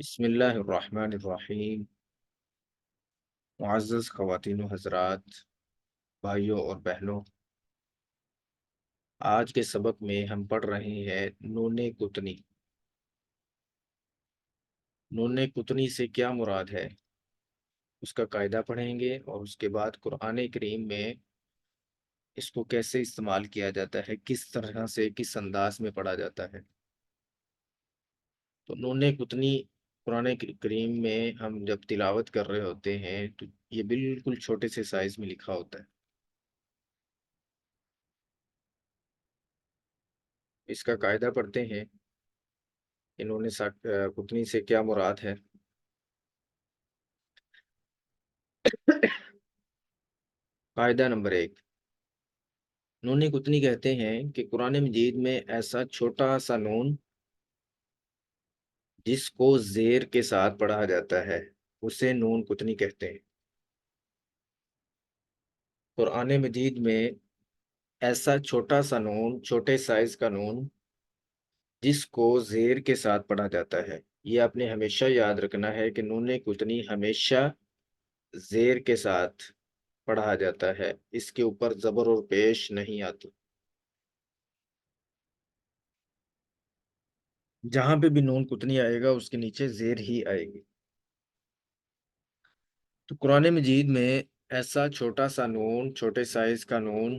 بسم اللہ الرحمن الرحیم۔ معزز خواتین و حضرات، بھائیوں اور بہنوں، آج کے سبق میں ہم پڑھ رہے ہیں نون قطنی۔ نون قطنی سے کیا مراد ہے اس کا قاعدہ پڑھیں گے، اور اس کے بعد قرآن کریم میں اس کو کیسے استعمال کیا جاتا ہے، کس طرح سے کس انداز میں پڑھا جاتا ہے۔ تو نون قطنی قرآن کریم میں ہم جب تلاوت کر رہے ہوتے ہیں تو یہ بالکل چھوٹے سے سائز میں لکھا ہوتا ہے۔ اس کا قاعدہ پڑھتے ہیں، انہوں نے قطنی سے کیا مراد ہے۔ قاعدہ نمبر 1، نون قطنی کہتے ہیں کہ قرآن مجید میں ایسا چھوٹا سا نون جس کو زیر کے ساتھ پڑھا جاتا ہے اسے نون قطنی کہتے ہیں۔ قرآن مجید میں ایسا چھوٹا سا نون، چھوٹے سائز کا نون جس کو زیر کے ساتھ پڑھا جاتا ہے، یہ آپ نے ہمیشہ یاد رکھنا ہے کہ نون قطنی ہمیشہ زیر کے ساتھ پڑھا جاتا ہے، اس کے اوپر زبر اور پیش نہیں آتی۔ جہاں پہ بھی نون قطنی آئے گا اس کے نیچے زیر ہی آئے گی۔ تو قرآن مجید میں ایسا چھوٹا سا نون، چھوٹے سائز کا نون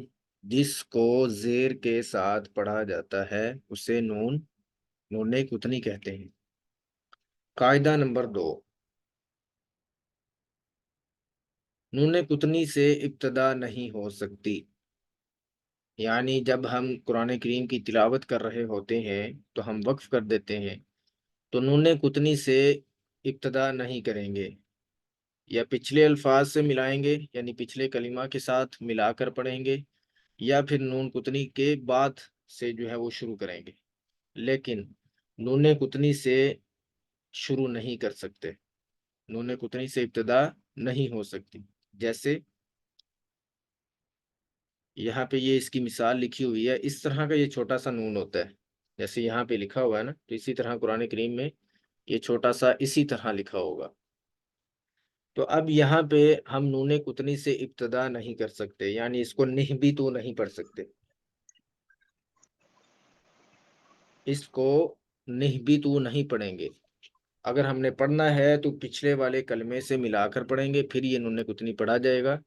جس کو زیر کے ساتھ پڑھا جاتا ہے اسے نون قطنی کہتے ہیں۔ قاعدہ نمبر 2، نون قطنی سے ابتدا نہیں ہو سکتی، یعنی جب ہم قرآن کریم کی تلاوت کر رہے ہوتے ہیں تو ہم وقف کر دیتے ہیں تو نون قطنی سے ابتدا نہیں کریں گے، یا پچھلے الفاظ سے ملائیں گے، یعنی پچھلے کلمہ کے ساتھ ملا کر پڑھیں گے، یا پھر نون قطنی کے بعد سے جو ہے وہ شروع کریں گے، لیکن نون قطنی سے شروع نہیں کر سکتے، نون قطنی سے ابتدا نہیں ہو سکتی۔ جیسے یہاں پہ یہ اس کی مثال لکھی ہوئی ہے، اس طرح کا یہ چھوٹا سا نون ہوتا ہے، جیسے یہاں پہ لکھا ہوا ہے نا، تو اسی طرح قرآن کریم میں یہ چھوٹا سا اسی طرح لکھا ہوگا۔ تو اب یہاں پہ ہم نون قطنی سے ابتدا نہیں کر سکتے، یعنی اس کو بھی تو نہیں پڑھ سکتے، اس کو بھی تو نہیں پڑھیں گے۔ اگر ہم نے پڑھنا ہے تو پچھلے والے کلمے سے ملا کر پڑھیں گے، پھر یہ نون قطنی پڑھا جائے گا۔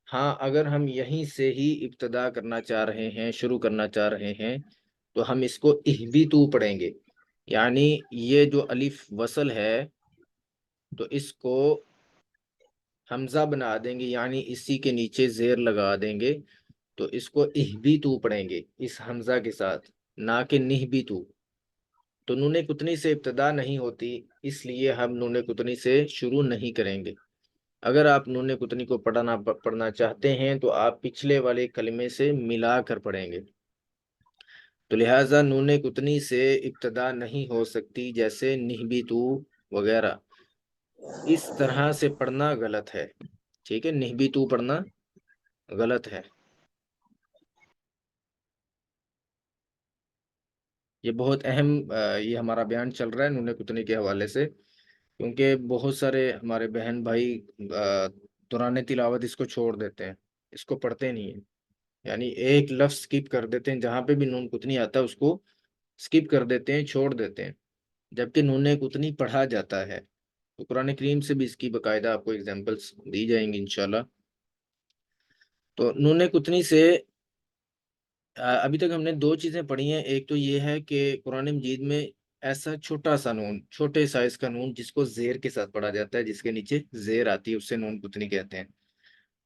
ہاں، اگر ہم یہیں سے ہی ابتدا کرنا چاہ رہے ہیں، شروع کرنا چاہ رہے ہیں، تو ہم اس کو اہبتو پڑھیں گے، یعنی یہ جو الف وصل ہے تو اس کو حمزہ بنا دیں گے، یعنی اسی کے نیچے زیر لگا دیں گے، تو اس کو اہبتو پڑھیں گے اس حمزہ کے ساتھ، نہ کہ نہبتو۔ تو نون قطنی سے ابتدا نہیں ہوتی، اس لیے ہم نون قطنی سے شروع نہیں کریں گے۔ اگر آپ نون قطنی کو پڑھنا چاہتے ہیں تو آپ پچھلے والے کلمے سے ملا کر پڑھیں گے، تو لہٰذا نون قطنی سے ابتدا نہیں ہو سکتی، جیسے نہبتو وغیرہ، اس طرح سے پڑھنا غلط ہے، ٹھیک ہے، نہبتو پڑھنا غلط ہے۔ یہ بہت اہم یہ ہمارا بیان چل رہا ہے نون قطنی کے حوالے سے، کیونکہ بہت سارے ہمارے بہن بھائی دوران تلاوت اس کو چھوڑ دیتے ہیں، اس کو پڑھتے نہیں ہیں، یعنی ایک لفظ سکپ کر دیتے ہیں، جہاں پہ بھی نون قطنی آتا ہے اس کو سکپ کر دیتے ہیں، چھوڑ دیتے ہیں، جبکہ نون قطنی پڑھا جاتا ہے۔ تو قرآن کریم سے بھی اس کی باقاعدہ آپ کو ایگزامپلس دی جائیں گی انشاءاللہ۔ تو نون قطنی سے ابھی تک ہم نے دو چیزیں پڑھی ہیں، ایک تو یہ ہے کہ قرآن مجید میں ایسا چھوٹا سا نون، چھوٹے سائز کا نون جس کو زیر کے ساتھ پڑھا جاتا ہے، جس کے نیچے زیر آتی ہے، اسے نون قطنی کہتے ہیں۔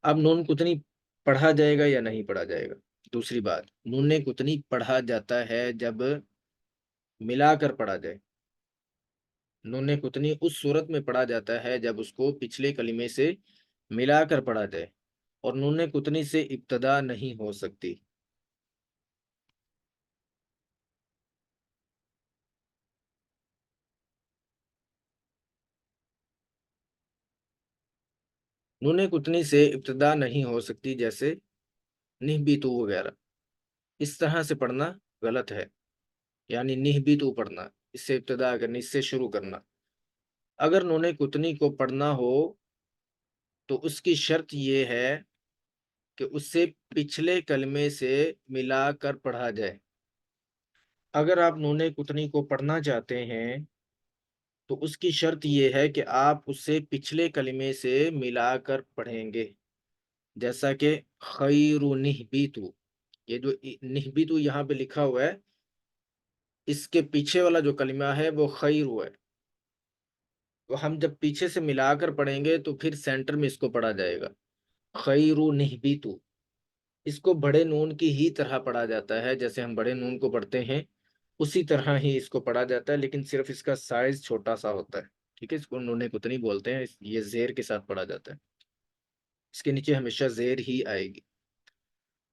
اب نون قطنی پڑھا جائے گا یا نہیں پڑھا جائے گا؟ دوسری بات، نون قطنی پڑھا جاتا ہے جب ملا کر پڑھا جائے، نون قطنی اس صورت میں پڑھا جاتا ہے جب اس کو پچھلے کلمے سے ملا کر پڑھا جائے، اور نون قطنی سے ابتدا نہیں ہو سکتی۔ نون قطنی سے ابتدا نہیں ہو سکتی، جیسے نہبتو وغیرہ، اس طرح سے پڑھنا غلط ہے، یعنی نہبتو پڑھنا، اس سے ابتدا کرنا، اس سے شروع کرنا۔ اگر نون کتنی کو پڑھنا ہو تو اس کی شرط یہ ہے کہ اس سے پچھلے کلمے سے ملا کر پڑھا جائے۔ اگر آپ نون کتنی کو پڑھنا چاہتے ہیں تو اس کی شرط یہ ہے کہ آپ اس سے پچھلے کلمے سے ملا کر پڑھیں گے، جیسا کہ خیر نہبیتو، یہ جو نہبیتو یہاں پہ لکھا ہوا ہے اس کے پیچھے والا جو کلمہ ہے وہ خیر ہے، تو ہم جب پیچھے سے ملا کر پڑھیں گے تو پھر سینٹر میں اس کو پڑھا جائے گا، خیر نہبیتو۔ اس کو بڑے نون کی ہی طرح پڑھا جاتا ہے، جیسے ہم بڑے نون کو پڑھتے ہیں اسی طرح ہی اس کو پڑھا جاتا ہے، لیکن صرف اس کا سائز چھوٹا سا ہوتا ہے، ٹھیک ہے۔ اس کو نون کتنی بولتے ہیں، یہ زیر کے ساتھ پڑھا جاتا ہے، اس کے نیچے ہمیشہ زیر ہی آئے گی،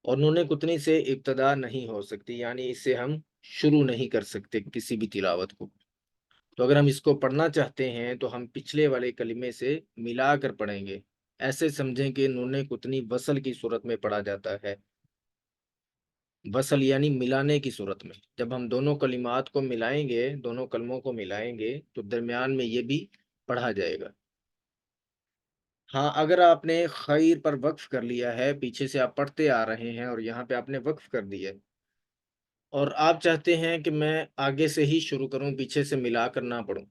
اور نون کتنی سے ابتدا نہیں ہو سکتی، یعنی اس سے ہم شروع نہیں کر سکتے کسی بھی تلاوت کو۔ تو اگر ہم اس کو پڑھنا چاہتے ہیں تو ہم پچھلے والے کلمے سے ملا کر پڑھیں گے، ایسے سمجھیں کہ نون کتنی وصل کی صورت میں پڑھا جاتا ہے، وصل یعنی ملانے کی صورت میں، جب ہم دونوں کلمات کو ملائیں گے، دونوں کلموں کو ملائیں گے تو درمیان میں یہ بھی پڑھا جائے گا۔ ہاں، اگر آپ نے خیر پر وقف کر لیا ہے، پیچھے سے آپ پڑھتے آ رہے ہیں اور یہاں پہ آپ نے وقف کر دیا ہے اور آپ چاہتے ہیں کہ میں آگے سے ہی شروع کروں، پیچھے سے ملا کر نہ پڑھوں،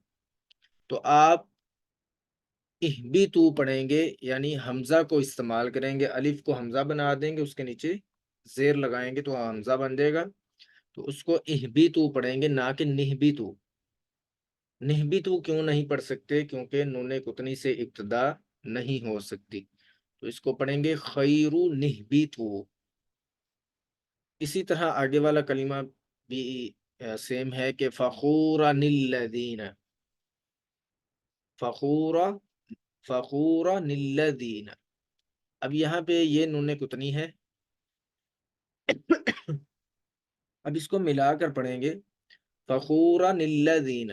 تو آپ اہبیتو پڑھیں گے، یعنی حمزہ کو استعمال کریں گے، الف کو حمزہ بنا دیں گے، اس کے نیچے زیر لگائیں گے تو حمزہ بن جائے گا، تو اس کو اہبیتو پڑھیں گے، نہ کہ نہبیتو۔ نہبیتو کیوں نہیں پڑھ سکتے؟ کیونکہ نون کتنی سے ابتدا نہیں ہو سکتی، تو اس کو پڑھیں گے خیر نہبیتو۔ اسی طرح آگے والا کلمہ بھی سیم ہے کہ فخورا الذین، فخورا، فخورا الذین۔ اب یہاں پہ یہ نون کتنی ہے، اب اس کو ملا کر پڑھیں گے فخورا الذین۔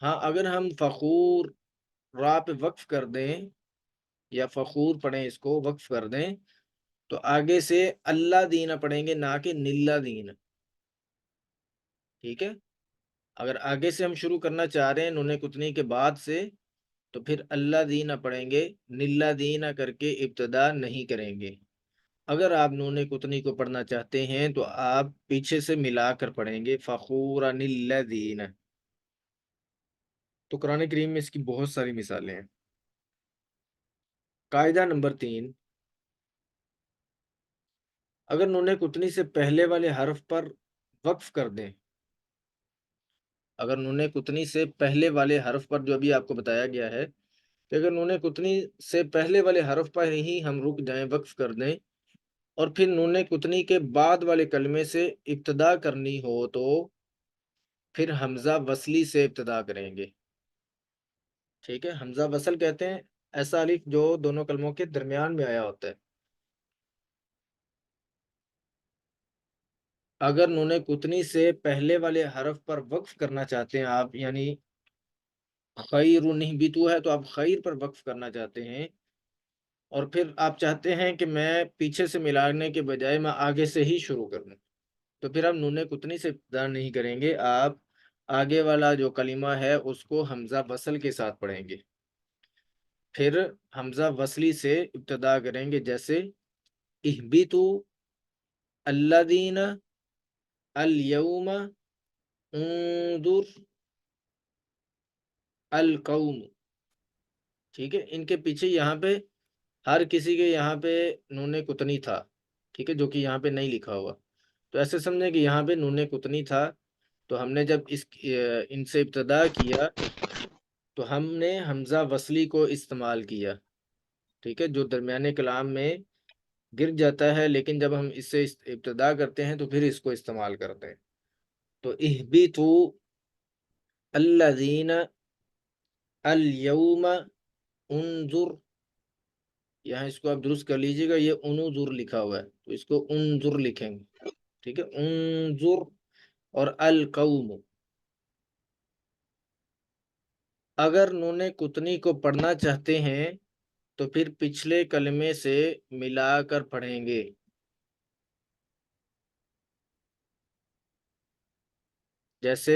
ہاں، اگر ہم فخور را پہ وقف کر دیں یا فخور پڑھیں، اس کو وقف کر دیں تو آگے سے اللہ دین پڑھیں گے، نہ کہ نلہ دین، ٹھیک ہے۔ اگر آگے سے ہم شروع کرنا چاہ رہے ہیں نون کتنی کے بعد سے تو پھر اللہ دینا پڑھیں گے، نلہ دینا کر کے ابتدا نہیں کریں گے۔ اگر آپ نون کتنی کو پڑھنا چاہتے ہیں تو آپ پیچھے سے ملا کر پڑھیں گے فخورا الذین۔ تو قرآن کریم میں اس کی بہت ساری مثالیں ہیں۔ قاعدہ نمبر 3، اگر نون کتنی سے پہلے والے حرف پر وقف کر دیں، اگر نون کتنی سے پہلے والے حرف پر جو ابھی آپ کو بتایا گیا ہے کہ اگر نون کتنی سے پہلے والے حرف پر ہی ہم رک جائیں، وقف کر دیں، اور پھر نون کتنی کے بعد والے کلمے سے ابتدا کرنی ہو تو پھر حمزہ وصلی سے ابتدا کریں گے، ٹھیک ہے۔ حمزہ وصل کہتے ہیں ایسا الف جو دونوں کلموں کے درمیان میں آیا ہوتا ہے۔ اگر نون کتنی سے پہلے والے حرف پر وقف کرنا چاہتے ہیں آپ، یعنی خیر نہبتو ہے تو آپ خیر پر وقف کرنا چاہتے ہیں، اور پھر آپ چاہتے ہیں کہ میں پیچھے سے ملانے کے بجائے میں آگے سے ہی شروع کروں، تو پھر آپ نون کتنی سے ابتدا نہیں کریں گے، آپ آگے والا جو کلمہ ہے اس کو حمزہ وصل کے ساتھ پڑھیں گے، پھر حمزہ وصلی سے ابتدا کریں گے، جیسے اہبتو الذین الیوم انظر القوم، ٹھیک ہے۔ ان کے پیچھے یہاں پہ ہر کسی کے یہاں پہ نون کتنی تھا، ٹھیک ہے، جو کہ یہاں پہ نہیں لکھا ہوا، تو ایسے سمجھیں کہ یہاں پہ نون کتنی تھا، تو ہم نے جب ان سے ابتدا کیا تو ہم نے حمزہ وصلی کو استعمال کیا، ٹھیک ہے، جو درمیانے کلام میں گر جاتا ہے، لیکن جب ہم اس سے ابتدا کرتے ہیں تو پھر اس کو استعمال کرتے ہیں۔ تو اہبتو الذین الیوم انظر، یہاں اس کو آپ درست کر لیجئے گا، یہ انظر لکھا ہوا ہے تو اس کو انظر لکھیں گے، ٹھیک ہے، انظر، اور القوم۔ اگر نون کتنی کو پڑھنا چاہتے ہیں تو پھر پچھلے کلمے سے ملا کر پڑھیں گے، جیسے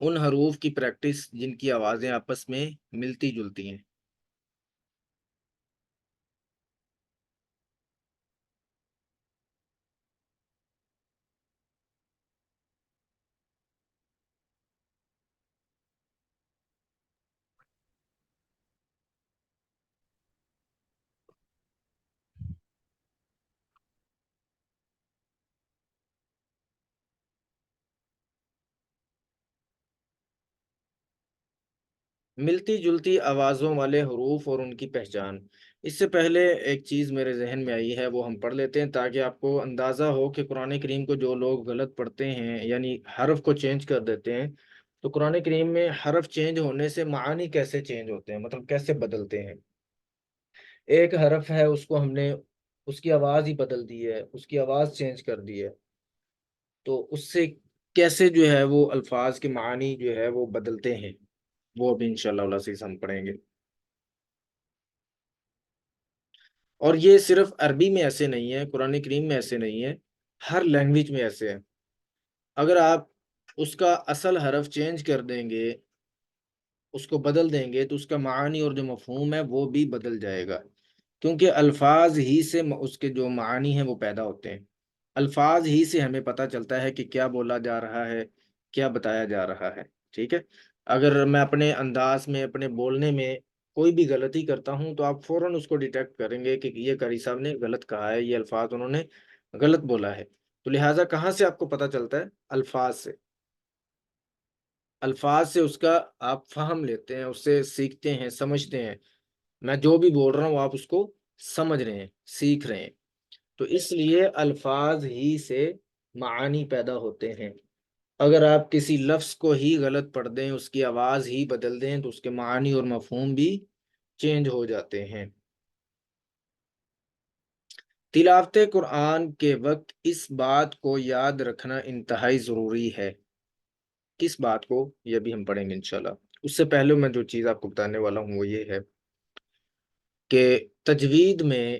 ان حروف کی پریکٹس جن کی آوازیں آپس میں ملتی جلتی ہیں۔ ملتی جلتی آوازوں والے حروف اور ان کی پہچان، اس سے پہلے ایک چیز میرے ذہن میں آئی ہے، وہ ہم پڑھ لیتے ہیں تاکہ آپ کو اندازہ ہو کہ قرآن کریم کو جو لوگ غلط پڑھتے ہیں یعنی حرف کو چینج کر دیتے ہیں، تو قرآن کریم میں حرف چینج ہونے سے معانی کیسے چینج ہوتے ہیں، مطلب کیسے بدلتے ہیں۔ ایک حرف ہے، اس کو ہم نے اس کی آواز ہی بدل دی ہے، اس کی آواز چینج کر دی ہے، تو اس سے کیسے جو ہے وہ الفاظ کے معانی جو ہے وہ بدلتے ہیں، وہ بھی انشاءاللہ العزیز ہم پڑھیں گے۔ اور یہ صرف عربی میں ایسے نہیں ہے، قرآن کریم میں ایسے نہیں ہے، ہر لینگویج میں ایسے ہے۔ اگر آپ اس کا اصل حرف چینج کر دیں گے، اس کو بدل دیں گے، تو اس کا معانی اور جو مفہوم ہے وہ بھی بدل جائے گا، کیونکہ الفاظ ہی سے اس کے جو معانی ہیں وہ پیدا ہوتے ہیں۔ الفاظ ہی سے ہمیں پتہ چلتا ہے کہ کیا بولا جا رہا ہے، کیا بتایا جا رہا ہے، ٹھیک ہے۔ اگر میں اپنے انداز میں، اپنے بولنے میں کوئی بھی غلطی کرتا ہوں تو آپ فوراً اس کو ڈیٹیکٹ کریں گے کہ یہ قاری صاحب نے غلط کہا ہے، یہ الفاظ انہوں نے غلط بولا ہے۔ تو لہٰذا کہاں سے آپ کو پتہ چلتا ہے؟ الفاظ سے۔ الفاظ سے اس کا آپ فہم لیتے ہیں، اس سے سیکھتے ہیں، سمجھتے ہیں۔ میں جو بھی بول رہا ہوں آپ اس کو سمجھ رہے ہیں، سیکھ رہے ہیں۔ تو اس لیے الفاظ ہی سے معانی پیدا ہوتے ہیں۔ اگر آپ کسی لفظ کو ہی غلط پڑھ دیں، اس کی آواز ہی بدل دیں، تو اس کے معانی اور مفہوم بھی چینج ہو جاتے ہیں۔ تلاوت قرآن کے وقت اس بات کو یاد رکھنا انتہائی ضروری ہے۔ کس بات کو؟ یہ بھی ہم پڑھیں گے انشاءاللہ۔ اس سے پہلے میں جو چیز آپ کو بتانے والا ہوں وہ یہ ہے کہ تجوید میں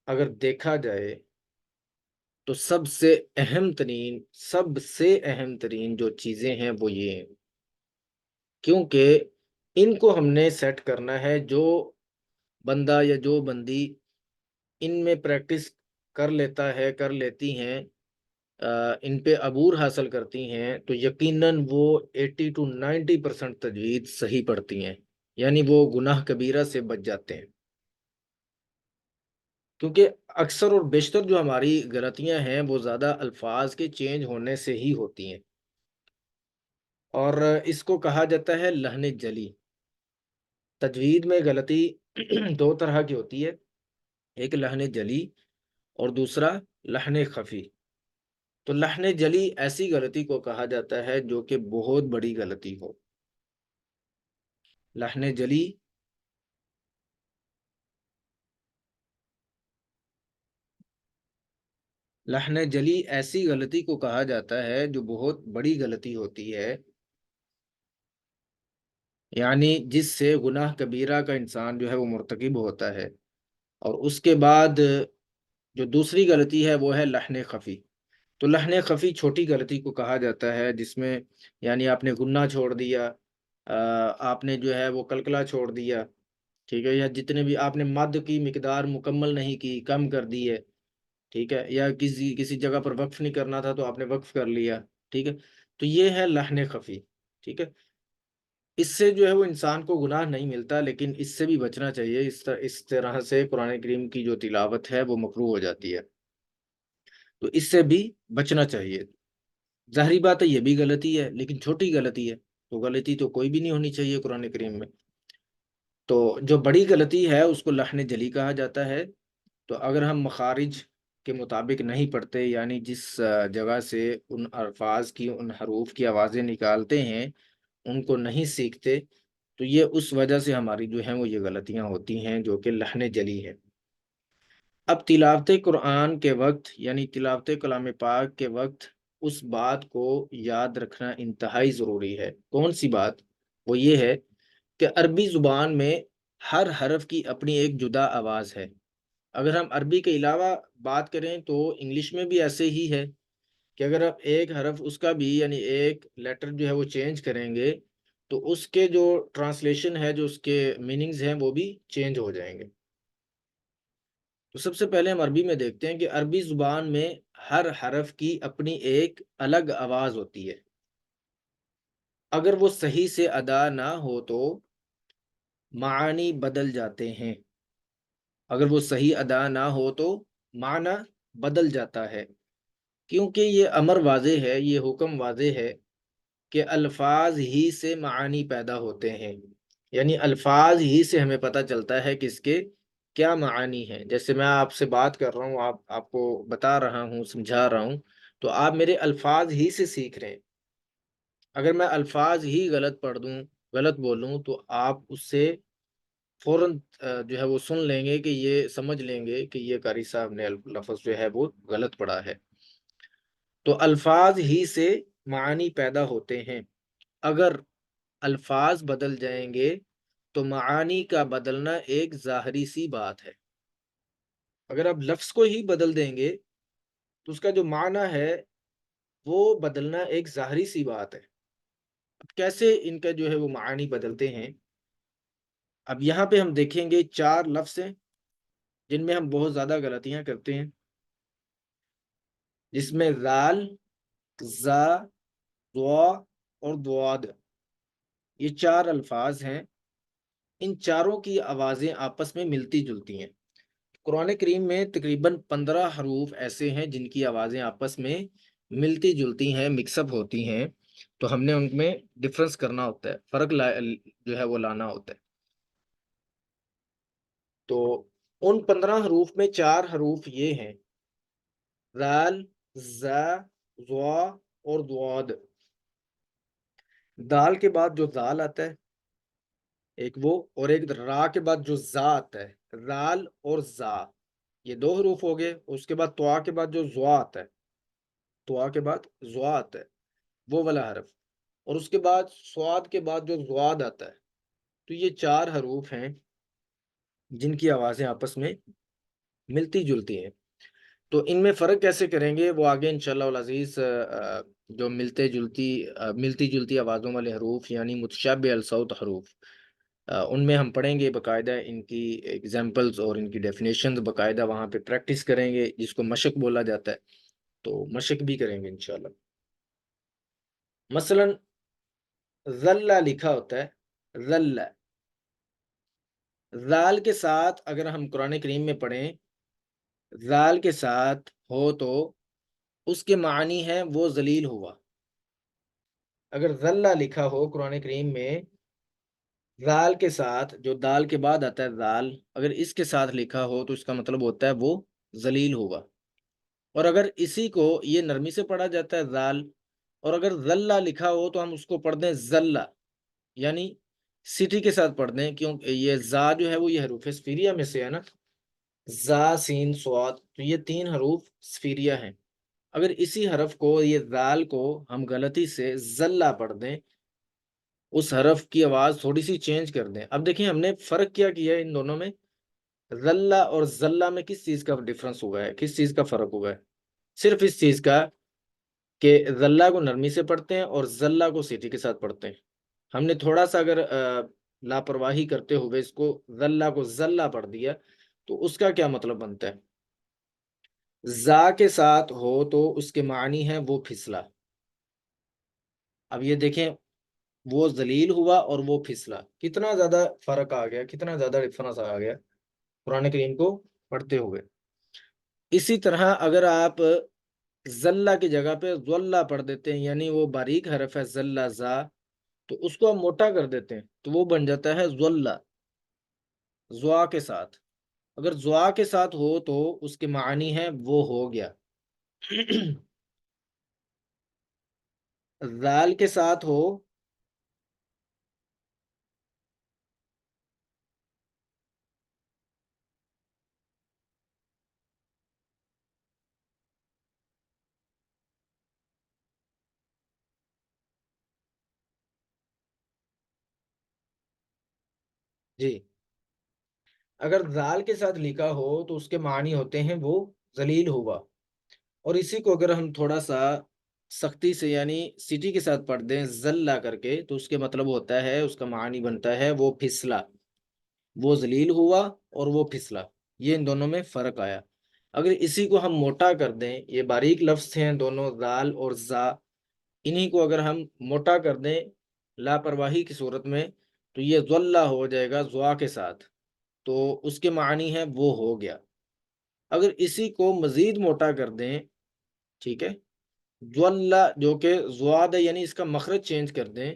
اگر دیکھا جائے تو سب سے اہم ترین جو چیزیں ہیں وہ یہ ہیں، کیونکہ ان کو ہم نے سیٹ کرنا ہے۔ جو بندہ یا جو بندی ان میں پریکٹس کر لیتا ہے، کر لیتی ہیں، ان پہ عبور حاصل کرتی ہیں، تو یقیناً وہ 80 to 90% تجوید صحیح پڑھتی ہیں، یعنی وہ گناہ کبیرہ سے بچ جاتے ہیں۔ کیونکہ اکثر اور بیشتر جو ہماری غلطیاں ہیں وہ زیادہ الفاظ کے چینج ہونے سے ہی ہوتی ہیں، اور اس کو کہا جاتا ہے لحن جلی۔ تجوید میں غلطی دو طرح کی ہوتی ہے، ایک لحن جلی اور دوسرا لحن خفی۔ تو لحن جلی ایسی غلطی کو کہا جاتا ہے جو کہ بہت بڑی غلطی ہو۔ لحن جلی لحن جلی ایسی غلطی کو کہا جاتا ہے جو بہت بڑی غلطی ہوتی ہے، یعنی جس سے گناہ کبیرہ کا انسان جو ہے وہ مرتکب ہوتا ہے۔ اور اس کے بعد جو دوسری غلطی ہے وہ ہے لحن خفی۔ تو لحن خفی چھوٹی غلطی کو کہا جاتا ہے جس میں یعنی آپ نے گناہ چھوڑ دیا، آپ نے جو ہے وہ کلکلا چھوڑ دیا، ٹھیک ہے، یا جتنے بھی آپ نے مد کی مقدار مکمل نہیں کی، کم کر دی ہے، ٹھیک ہے، یا کسی جگہ پر وقف نہیں کرنا تھا تو آپ نے وقف کر لیا، ٹھیک ہے۔ تو یہ ہے لحن خفی، ٹھیک ہے۔ اس سے جو ہے وہ انسان کو گناہ نہیں ملتا، لیکن اس سے بھی بچنا چاہیے۔ اس طرح سے قرآن کریم کی جو تلاوت ہے وہ مکروہ ہو جاتی ہے، تو اس سے بھی بچنا چاہیے۔ ظاہری بات ہے یہ بھی غلطی ہے، لیکن چھوٹی غلطی ہے، تو غلطی تو کوئی بھی نہیں ہونی چاہیے قرآن کریم میں۔ تو جو بڑی غلطی ہے اس کو لحن جلی کہا جاتا ہے۔ تو اگر ہم مخارج کے مطابق نہیں پڑھتے، یعنی جس جگہ سے ان الفاظ کی، ان حروف کی آوازیں نکالتے ہیں، ان کو نہیں سیکھتے، تو یہ اس وجہ سے ہماری جو ہیں وہ یہ غلطیاں ہوتی ہیں جو کہ لحن جلی ہے۔ اب تلاوت قرآن کے وقت یعنی تلاوت کلام پاک کے وقت اس بات کو یاد رکھنا انتہائی ضروری ہے۔ کون سی بات؟ وہ یہ ہے کہ عربی زبان میں ہر حرف کی اپنی ایک جدا آواز ہے۔ اگر ہم عربی کے علاوہ بات کریں تو انگلش میں بھی ایسے ہی ہے کہ اگر آپ ایک حرف اس کا بھی یعنی ایک لیٹر جو ہے وہ چینج کریں گے تو اس کے جو ٹرانسلیشن ہے، جو اس کے میننگز ہیں، وہ بھی چینج ہو جائیں گے۔ تو سب سے پہلے ہم عربی میں دیکھتے ہیں کہ عربی زبان میں ہر حرف کی اپنی ایک الگ آواز ہوتی ہے۔ اگر وہ صحیح سے ادا نہ ہو تو معانی بدل جاتے ہیں۔ اگر وہ صحیح ادا نہ ہو تو معنی بدل جاتا ہے، کیونکہ یہ امر واضح ہے، یہ حکم واضح ہے کہ الفاظ ہی سے معانی پیدا ہوتے ہیں، یعنی الفاظ ہی سے ہمیں پتہ چلتا ہے کہ اس کے کیا معانی ہیں۔ جیسے میں آپ سے بات کر رہا ہوں، آپ کو بتا رہا ہوں، سمجھا رہا ہوں، تو آپ میرے الفاظ ہی سے سیکھ رہے ہیں۔ اگر میں الفاظ ہی غلط پڑھ دوں، غلط بولوں، تو آپ اس سے فوراً جو ہے وہ سن لیں گے، کہ یہ سمجھ لیں گے کہ یہ قاری صاحب نے لفظ جو ہے وہ غلط پڑھا ہے۔ تو الفاظ ہی سے معانی پیدا ہوتے ہیں۔ اگر الفاظ بدل جائیں گے تو معانی کا بدلنا ایک ظاہری سی بات ہے۔ اگر آپ لفظ کو ہی بدل دیں گے تو اس کا جو معنی ہے وہ بدلنا ایک ظاہری سی بات ہے۔ اب کیسے ان کا جو ہے وہ معانی بدلتے ہیں؟ اب یہاں پہ ہم دیکھیں گے 4 لفظ ہیں جن میں ہم بہت زیادہ غلطیاں کرتے ہیں، جس میں ذال، زا، ضا اور ضاد، یہ 4 الفاظ ہیں۔ ان چاروں کی آوازیں آپس میں ملتی جلتی ہیں۔ قرآن کریم میں تقریباً 15 حروف ایسے ہیں جن کی آوازیں آپس میں ملتی جلتی ہیں، مکس اپ ہوتی ہیں، تو ہم نے ان میں ڈفرنس کرنا ہوتا ہے، فرق جو ہے وہ لانا ہوتا ہے۔ تو ان 15 حروف میں 4 حروف یہ ہیں: ذال، زا، ضا اور ضاد۔ دال کے بعد جو ذال آتا ہے ایک وہ، اور ایک را کے بعد جو زا آتا ہے، ذال اور زا، یہ 2 حروف ہو گئے۔ اس کے بعد توا کے بعد جو زوا آتا ہے، توا کے بعد زوا آتا ہے، وہ والا حرف، اور اس کے بعد سواد کے بعد جو زواد آتا ہے۔ تو یہ 4 حروف ہیں جن کی آوازیں آپس میں ملتی جلتی ہیں۔ تو ان میں فرق کیسے کریں گے وہ آگے انشاءاللہ العزیز جو ملتی جلتی آوازوں والے حروف یعنی متشابہ الصوت حروف، ان میں ہم پڑھیں گے باقاعدہ، ان کی ایگزامپلز اور ان کی ڈیفینیشنز باقاعدہ وہاں پہ پریکٹس کریں گے، جس کو مشق بولا جاتا ہے، تو مشق بھی کریں گے انشاءاللہ۔ مثلا ذلہ لکھا ہوتا ہے، ذلہ، ذال کے ساتھ اگر ہم قرآن کریم میں پڑھیں، ذال کے ساتھ ہو تو اس کے معنی ہے وہ ذلیل ہوا۔ اگر ذلہ لکھا ہو قرآن کریم میں ذال کے ساتھ، جو دال کے بعد آتا ہے ذال، اگر اس کے ساتھ لکھا ہو تو اس کا مطلب ہوتا ہے وہ ذلیل ہوگا۔ اور اگر اسی کو یہ نرمی سے پڑھا جاتا ہے ذال، اور اگر ذلہ لکھا ہو تو ہم اس کو پڑھ دیں ذلہ، یعنی سٹی کے ساتھ پڑھ دیں، کیونکہ یہ زا جو ہے وہ یہ حروف سفیریہ میں سے ہے نا، زا، سین، سواد، تو یہ 3 حروف سفیریہ ہیں۔ اگر اسی حرف کو، یہ ذال کو، ہم غلطی سے ذلہ پڑھ دیں، اس حرف کی آواز تھوڑی سی چینج کر دیں۔ اب دیکھیں ہم نے فرق کیا کیا ہے ان دونوں میں، ذلہ اور ذلہ میں کس چیز کا ڈفرنس ہوا ہے، کس چیز کا فرق ہوا ہے؟ صرف اس چیز کا کہ ذلہ کو نرمی سے پڑھتے ہیں اور ذلہ کو سیٹی کے ساتھ پڑھتے ہیں۔ ہم نے تھوڑا سا اگر لاپرواہی کرتے ہوئے اس کو ذلہ کو ذلہ پڑھ دیا تو اس کا کیا مطلب بنتا ہے؟ زا کے ساتھ ہو تو اس کے معنی ہے وہ پھسلا۔ اب یہ دیکھیں، وہ ذلیل ہوا اور وہ پھسلا، کتنا زیادہ فرق آ گیا، کتنا زیادہ ڈفرنس آ گیا قرآن کریم کو پڑھتے ہوئے۔ اسی طرح اگر آپ ذلہ کی جگہ پہ ذلہ پڑھ دیتے ہیں، یعنی وہ باریک حرف ہے ذلہ، زا، تو اس کو ہم موٹا کر دیتے ہیں تو وہ بن جاتا ہے ذلہ، زوا کے ساتھ۔ اگر زوا کے ساتھ ہو تو اس کے معنی ہے وہ ہو گیا۔ ذال کے ساتھ ہو، جی، اگر ذال کے ساتھ لکھا ہو تو اس کے معنی ہوتے ہیں وہ ذلیل ہوا۔ اور اسی کو اگر ہم تھوڑا سا سختی سے یعنی سٹی کے ساتھ پڑھ دیں ذلہ کر کے، تو اس کے مطلب ہوتا ہے، اس کا معنی بنتا ہے وہ پھسلا، وہ ذلیل ہوا اور وہ پھسلا، یہ ان دونوں میں فرق آیا۔ اگر اسی کو ہم موٹا کر دیں، یہ باریک لفظ ہیں دونوں، ذال اور زا، انہی کو اگر ہم موٹا کر دیں لاپرواہی کی صورت میں، تو یہ ذلہ ہو جائے گا زوا کے ساتھ، تو اس کے معنی ہے وہ ہو گیا۔ اگر اسی کو مزید موٹا کر دیں، ٹھیک ہے، ذلہ جو کہ زواد ہے یعنی اس کا مخرج چینج کر دیں،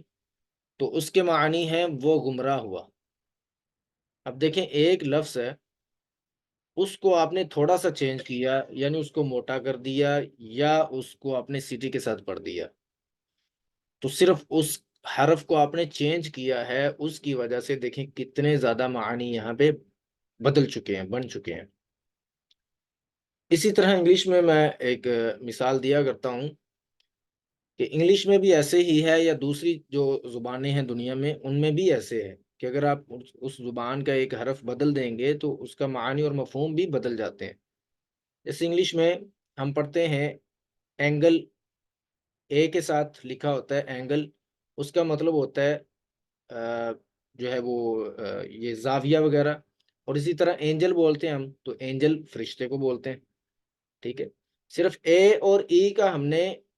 تو اس کے معنی ہے وہ گمراہ ہوا۔ اب دیکھیں ایک لفظ ہے، اس کو آپ نے تھوڑا سا چینج کیا، یعنی اس کو موٹا کر دیا یا اس کو اپنے سٹی کے ساتھ پڑھ دیا، تو صرف اس حرف کو آپ نے چینج کیا ہے، اس کی وجہ سے دیکھیں کتنے زیادہ معانی یہاں پہ بدل چکے ہیں، بن چکے ہیں۔ اسی طرح انگلش میں ایک مثال دیا کرتا ہوں کہ انگلش میں بھی ایسے ہی ہے، یا دوسری جو زبانیں ہیں دنیا میں ان میں بھی ایسے ہے کہ اگر آپ اس زبان کا ایک حرف بدل دیں گے تو اس کا معنی اور مفہوم بھی بدل جاتے ہیں۔ جیسے انگلش میں ہم پڑھتے ہیں اینگل، اے کے ساتھ لکھا ہوتا ہے اینگل، اس کا مطلب ہوتا ہے جو ہے وہ یہ زاویہ وغیرہ، اور اسی طرح اینجل بولتے ہیں ہم، تو اینجل فرشتے کو بولتے ہیں، ٹھیک ہے۔ صرف اے اور ای کا ہم نے